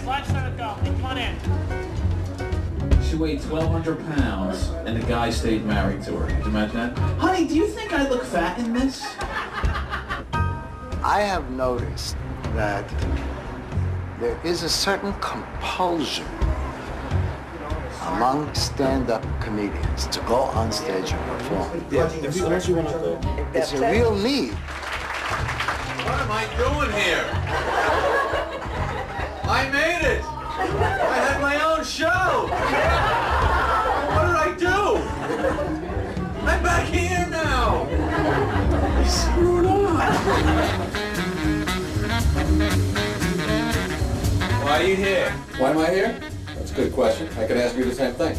Let's let it go. Hey, come on in. She weighed 1,200 pounds, and the guy stayed married to her. Could you imagine that? Honey, do you think I look fat in this? I have noticed that there is a certain compulsion among stand-up comedians to go on stage and perform. It's a real need. What am I doing here? I made it! I had my own show! What did I do? I'm back here now! I screwed up! Why are you here? Why am I here? That's a good question. I could ask you the same thing.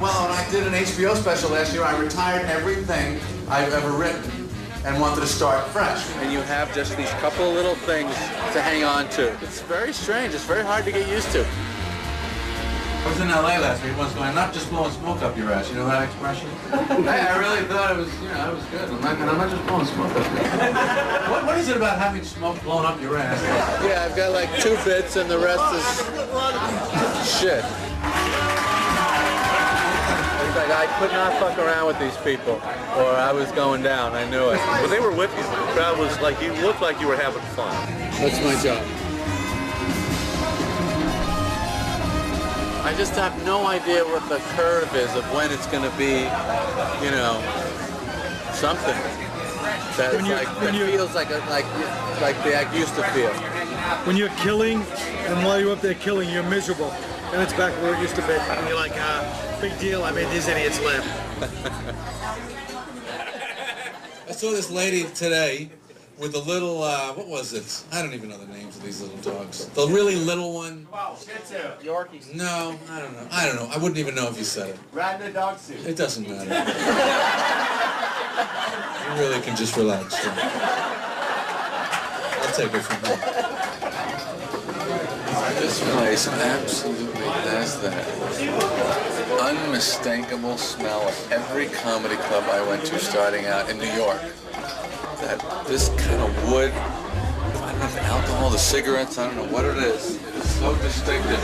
Well, when I did an HBO special last year, I retired everything I've ever written and wanted to start fresh. And you have just these couple of little things to hang on to. It's very strange. It's very hard to get used to. I was in LA last week once going, I'm not just blowing smoke up your ass. You know that expression? I really thought it was, you know, it was good. I'm not just blowing smoke up your ass. What is it about having smoke blown up your ass? Yeah, I've got like 2 bits and the rest is shit. Like, I could not fuck around with these people, or I was going down. I knew it. When they were with you, the crowd was like, you looked like you were having fun. That's my job. I just have no idea what the curve is of when it's going to be, you know, something that feels like the act used to feel. When you're killing, and while you're up there killing, you're miserable, and it's back where it used to be. And you're like, big deal, I made these idiots live. I saw this lady today with a little, what was it? I don't even know the names of these little dogs. The really little one. Wow, Shih Tzu. Yorkies. No, I don't know. I don't know. I wouldn't even know if you said it. Rat in a dog suit. It doesn't matter. You really can just relax. So. I'll take it from here. This place absolutely has that unmistakable smell of every comedy club I went to starting out in New York. This kind of wood, I don't know if the alcohol, the cigarettes, I don't know what it is. It is so distinctive.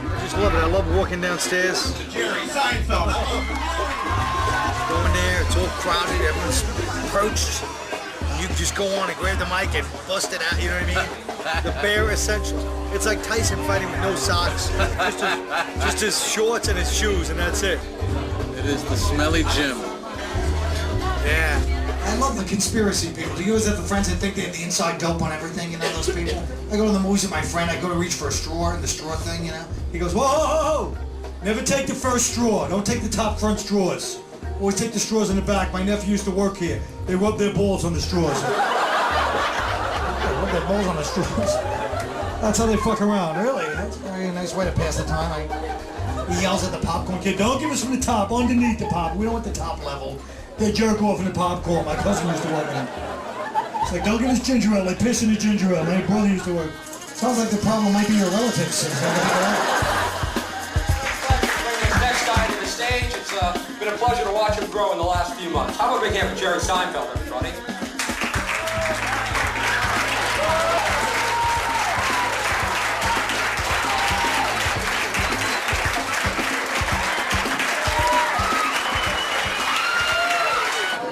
I just love it. I love walking downstairs. Jerry Seinfeld. Going there, it's all crowded, everyone's approached. You just go on and grab the mic and bust it out, you know what I mean? The bare essentials. It's like Tyson fighting with no socks. Just his shorts and his shoes, and that's it. It is the smelly gym. Yeah. I love the conspiracy people. Do you always have the friends that think they have the inside dope on everything, you know, those people? I go to the movies with my friend, I go to reach for a straw, and the straw thing, you know? He goes, whoa, whoa, whoa! Never take the first straw. Don't take the top front straws. Always take the straws in the back. My nephew used to work here. They rub their balls on the straws. They rub their balls on the straws. That's how they fuck around, really. That's a very nice way to pass the time. He yells at the popcorn kid, don't give us from the top, underneath the pop. We don't want the top level. They jerk off in the popcorn. My cousin used to work in it. It's like, don't give us ginger ale. They piss in the ginger ale. My brother used to work. Sounds like the problem might be your relatives. Next guy to the stage. It's been a pleasure to watch him grow in the last few months. How about a big hand for Jerry Seinfeld, everybody?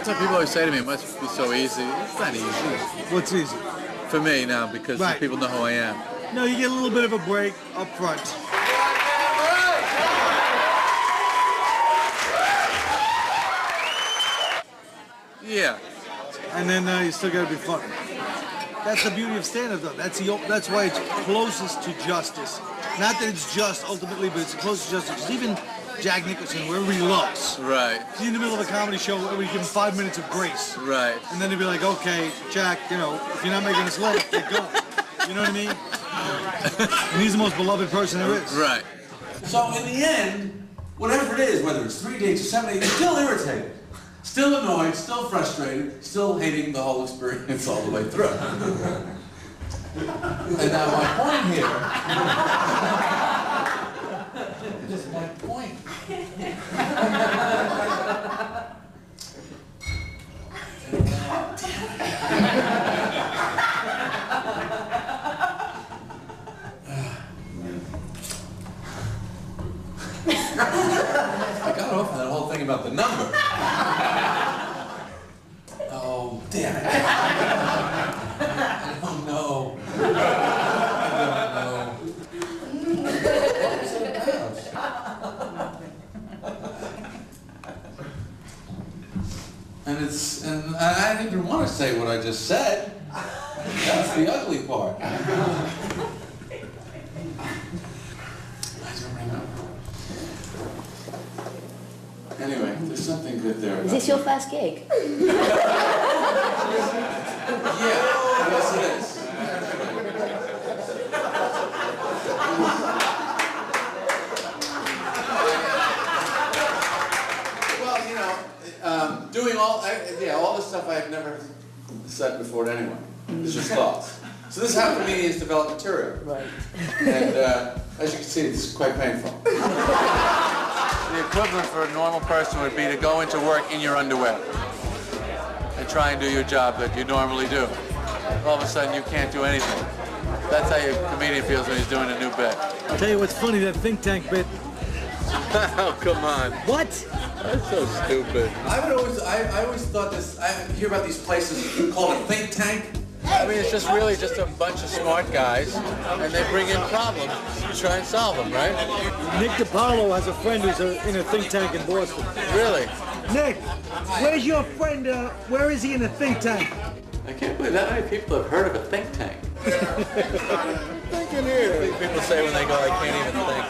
People always say to me, it must be so easy. It's not easy. What's easy? For me now, because Right. people know who I am. No, you get a little bit of a break up front. Yeah. And then you still gotta be funny. That's the beauty of stand-up, though. That's why it's closest to justice. Not that it's just ultimately, but it's close to justice. 'Cause even Jack Nicholson, wherever he looks, Right. he's in the middle of a comedy show where we give him 5 minutes of grace. Right. And then he'd be like, okay, Jack, you know, if you're not making us laugh, get going. You know what I mean? And he's the most beloved person there is. Right. So in the end, whatever it is, whether it's 3 dates or 7 dates, you're still irritated. Still annoyed, still frustrated, still hating the whole experience all the way through. And now my point here, just my point. God damn it. And I didn't even want to say what I just said. That's the ugly part. I don't remember. Anyway, there's something good there. Is this your first gig? Yeah, yes it is. Well, you know, doing all this stuff I have never said before to anyone. It's just thoughts. So this is how comedians develop material. Right. And as you can see, it's quite painful. The equivalent for a normal person would be to go into work in your underwear and try and do your job that you normally do. All of a sudden, you can't do anything. That's how your comedian feels when he's doing a new bit. I'll tell you what's funny, that think tank bit. Oh, come on. What? That's so stupid. I always thought this, I hear about these places called a think tank. I mean, it's just really just a bunch of smart guys, and they bring in problems to try and solve them, right? Nick DiPaolo has a friend who's in a think tank in Boston. Really? Nick, where's your friend? Where is he in a think tank? I can't believe that many people have heard of a think tank. Thinking here. I think people say when they go, I can't even think.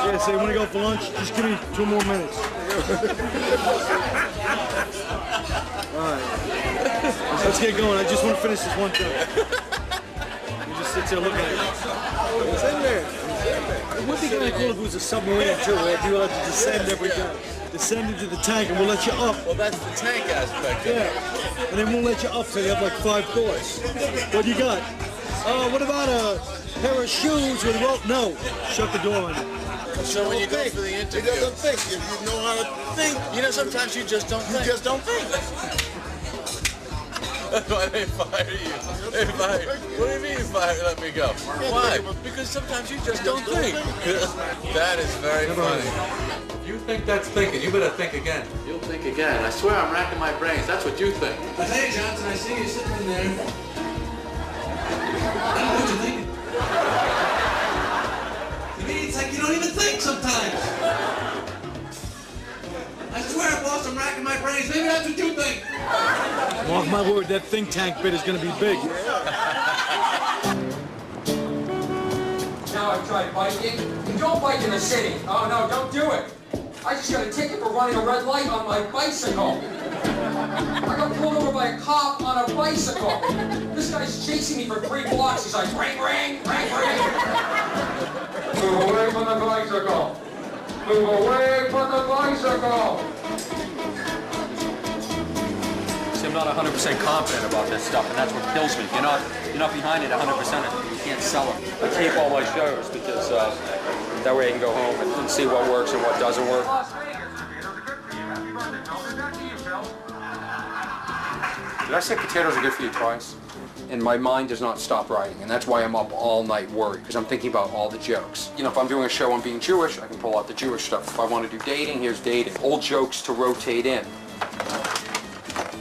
Yeah, say when I go for lunch, just give me 2 more minutes. All right. Let's get going. I just want to finish this one thing. You just sit there looking at it. It's in there. It would be kind of cool if it was a submarine too, where you have to descend every time. Descend into the tank and we'll let you up. Well, that's the tank aspect of it. Yeah. And then we'll let you up so you have like 5 doors. What you got? What about a pair of shoes with rope? No. Shut the door on it. So when you go for the interview, He doesn't think. If you know how to think, you know, sometimes you just don't think. you just don't think. That's why they fire you. They fire you. What do you mean fire? Let me go. Why? Because sometimes you just don't think. That is very funny. You think that's thinking. You better think again. You'll think again. I swear I'm racking my brains. That's what you think. But hey, Johnson, I see you sitting in there. I don't know what you're thinking. To me, it's like you don't even think sometimes. I swear, boss, I'm racking my brains. Maybe that's what you think. Mark my word, that think tank bit is going to be big. Now I've tried biking. You don't bike in the city. Oh, no, don't do it. I just got a ticket for running a red light on my bicycle. I got pulled over by a cop on a bicycle. This guy's chasing me for 3 blocks. He's like, ring, ring, ring, ring. Move away from the bicycle. Move away from the bicycle. See, I'm not 100% confident about this stuff, and that's what kills me. You're not behind it 100%. You can't sell it. I tape all my shows because that way I can go home and see what works and what doesn't work. Did I say potatoes are good for you twice? And my mind does not stop writing, and that's why I'm up all night worried, because I'm thinking about all the jokes. You know, if I'm doing a show on being Jewish, I can pull out the Jewish stuff. If I want to do dating, here's dating. Old jokes to rotate in.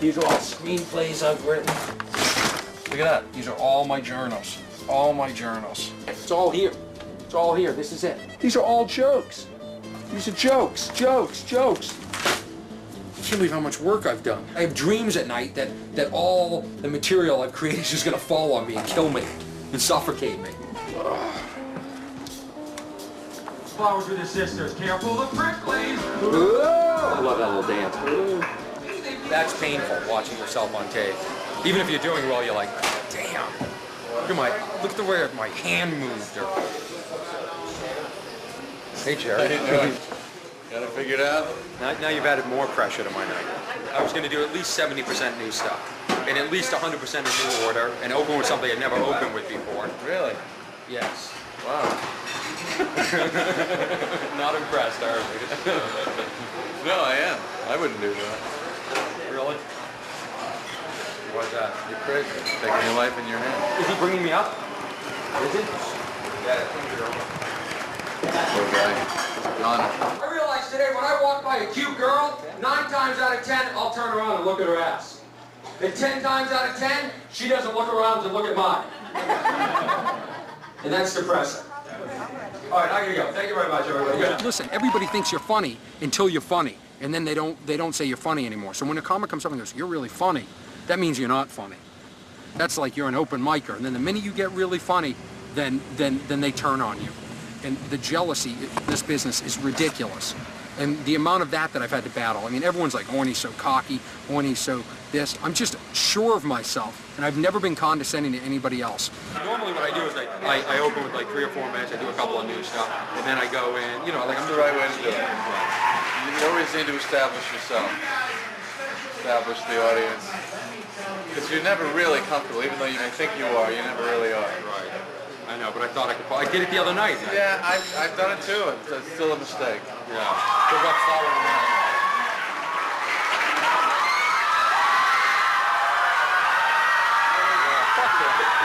These are all screenplays I've written. Look at that. These are all my journals. All my journals. It's all here. It's all here. This is it. These are all jokes. These are jokes, jokes, jokes. I can't believe how much work I've done. I have dreams at night that all the material I've created is just going to fall on me and kill me and suffocate me. Flowers with your sisters. Careful of the pricklies. I love that little dance. That's painful, watching yourself on tape. Even if you're doing well, you're like, damn. Look at the way my hand moved. Hey, Jerry. How you doing? Got it figured out? Now you've added more pressure to my night. I was going to do at least 70% new stuff, and at least 100% in new order, and open with something I'd never opened with before. Really? Yes. Wow. Not impressed, are you? No, I am. I wouldn't do that. Really? Why's that? You're crazy. Taking your life in your hands. Is he bringing me up? Is he? Yeah, Poor guy. Gone. I realized today when I walk by a cute girl, 9 times out of 10, I'll turn around and look at her ass. And 10 times out of 10, she doesn't look around to look at mine. And that's depressing. All right, I gotta go. Thank you very much, everybody. Listen, everybody thinks you're funny until you're funny. and then they don't say you're funny anymore. So when a comic comes up and goes, "You're really funny," that means you're not funny. That's like you're an open micer. And then the minute you get really funny, then they turn on you. And the jealousy in this business is ridiculous. And the amount of that I've had to battle. I mean, everyone's like, "Oh, he's so cocky. Oh, he's so this." I'm just sure of myself, and I've never been condescending to anybody else. Normally what I do is I open with like 3 or 4 minutes, I do a couple of new stuff, and then I go in, you know, like I'm the right way to do it. You always need to establish yourself, establish the audience, because you're never really comfortable, even though you may think you are, you never really are. Right. I know, but I thought I did it the other night. Yeah, I've done it too. It's still a mistake. Yeah. Good luck following that.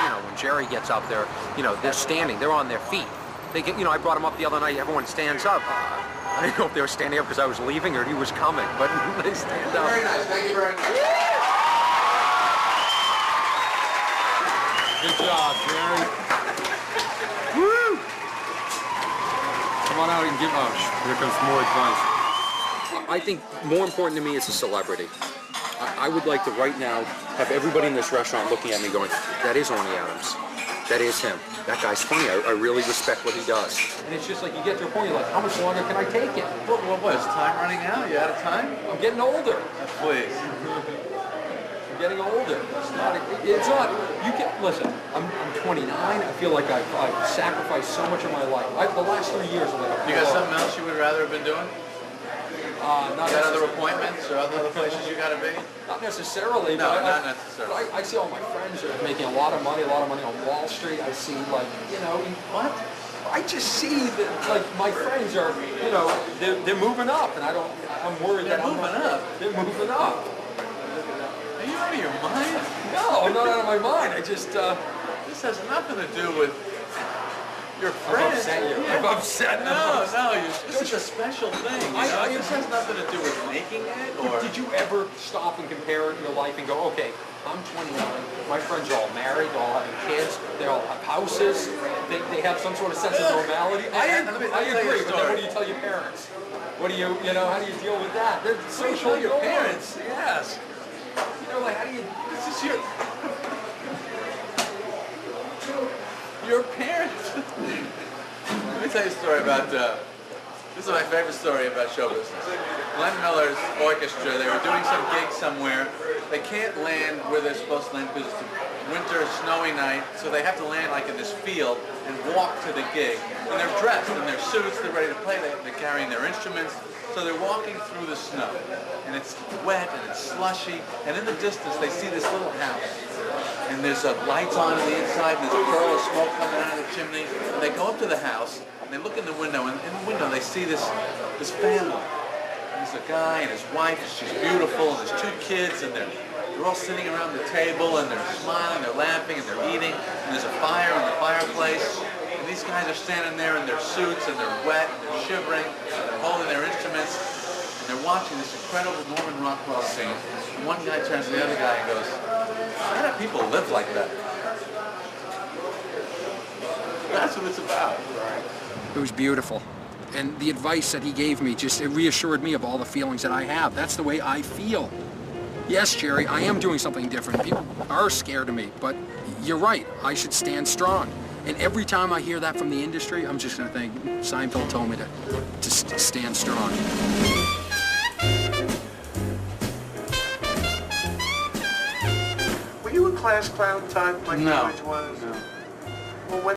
You know, when Jerry gets up there, you know, they're standing, they're on their feet. They get, you know, I brought him up the other night, everyone stands up. I didn't know if they were standing up because I was leaving or he was coming, but they stand up. Very nice, thank you very much. Good job, Jerry. Woo! Come on out and give, here comes more advice. I think more important to me is a celebrity. I would like to right now have everybody in this restaurant looking at me going, "That is Orny Adams. That is him. That guy's funny. I really respect what he does." And it's just like you get to a point, you're like, how much longer can I take it? What is time running out? You out of time? I'm getting older. Please. I'm getting older. It's not, you can, listen, I'm 29. I feel like I've sacrificed so much of my life. The last 3 years are like You got something else you would rather have been doing? Not you got other appointments or other places you got to be? Not necessarily. No, but not necessarily. I see all my friends are making a lot of money on Wall Street. I see, like, you know, what? I just see that, like, my friends are, you know, they're moving up, and I'm worried that I'm moving up. They're moving up. Are you out of your mind? No, I'm not out of my mind. I just, this has nothing to do with your friends. I've upset you. No, this is a special thing. This has nothing to do with making it. Or did you ever stop and compare your life and go, okay, I'm 29, my friends are all married, they're all having kids, they all have houses, they have some sort of sense of normality. I agree, but then what do you tell your parents? What do you know, how do you deal with that? They're social your parents, yes. You know, like, how do you, this is your parents. Let me tell you a story about, this is my favorite story about show business. Glenn Miller's orchestra, they were doing some gig somewhere. They can't land where they're supposed to land because it's a winter, snowy night, so they have to land like in this field and walk to the gig. And they're dressed in their suits, they're ready to play, they're carrying their instruments, so they're walking through the snow. And it's wet and it's slushy, and in the distance they see this little house. And there's lights on the inside, and there's a curl of smoke coming out of the chimney. And they go up to the house, and they look in the window, and in the window they see this family. There's a guy and his wife, and she's beautiful, and there's 2 kids, and they're all sitting around the table, and they're smiling, they're laughing, and they're eating, and there's a fire in the fireplace. And these guys are standing there in their suits, and they're wet, and they're shivering, and they're holding their instruments, and they're watching this incredible Norman Rockwell scene. And one guy turns to the other guy and goes, "How do people live like that?" That's what it's about. It was beautiful. And the advice that he gave me, it reassured me of all the feelings that I have. That's the way I feel. Yes, Jerry, I am doing something different. People are scared of me, but you're right. I should stand strong. And every time I hear that from the industry, I'm just going to think, Seinfeld told me to stand strong. Were you a class clown type like No. George was? No.